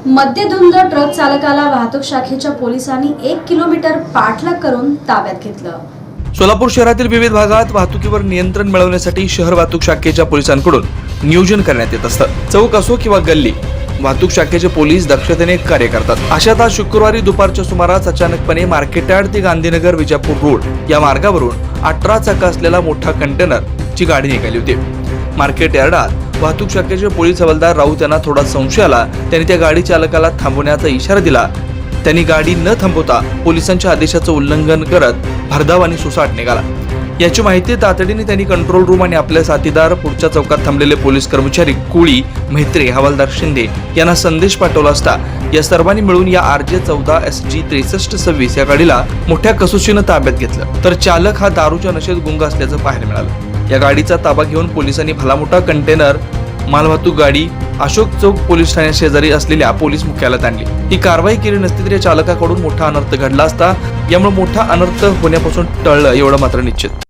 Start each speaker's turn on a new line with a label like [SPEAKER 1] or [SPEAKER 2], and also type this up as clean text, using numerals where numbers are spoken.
[SPEAKER 1] मद्यधुंद truck चालकाला वाहतूक शाखेच्या पोलिसांनी 1 किलोमीटर पाठलाग करून ताब्यात घेतलं।
[SPEAKER 2] सोलापूर शहरातील विविध भागात वाहतुकीवर नियंत्रण मिळवण्यासाठी शहर वाहतूक शाखेच्या पोलिसांकडून नियोजन करण्यात येत असतं। चौक असो किंवा गल्ली, वाहतूक शाखेचे पोलीस दक्षतेने कार्य करतात। अशात आज शुक्रवारी दुपारच्या सुमारास अचानकपणे मार्केटयार्ड ते गांधीनगर विजापूर रोड या मार्गावरून 18 चाक असलेला मोठा कंटेनर ची गाडी निघाली होती। मार्केट यार्डात वाहतूक शाखेचे पोलीस हवालदार राऊत यांना थोडा संशय आला। त्यांनी त्या गाडी चालकाला थांबवण्याचा इशारा दिला। त्यांनी गाडी न थांबवता पोलिसांच्या आदेशाचं उल्लंघन करत भरधाव आणि सुसाट निघाला। याची माहिती तातडीने त्यांनी कंट्रोल रूम आणि आपले साथीदार पुढच्या चौकात थांबलेले पोलीस कर्मचारी कुळी, म्हेत्रे, हवालदार शिंदे यांना संदेश पाठवला असता या सर्वांनी मिळून या RJ 14 SG 6326 या गाडीला मोठ्या कसोशीनं ताब्यात घेतलं। तर चालक हा दारूच्या नशेत गुंग असल्याचं पाहायला मिळालं। या गाडीचा ताबा घेऊन पोलिसांनी भलामोठा कंटेनर मालवाहतूक गाडी अशोक चौक पोलीस ठाण्या शेजारी असलेल्या पोलीस मुख्यालयात आणली। ही कारवाई केली नसती तर या चालकाकडून मोठा अनर्थ घडला असता। यामुळे मोठा अनर्थ होण्यापासून टळलं एवढं मात्र निश्चित।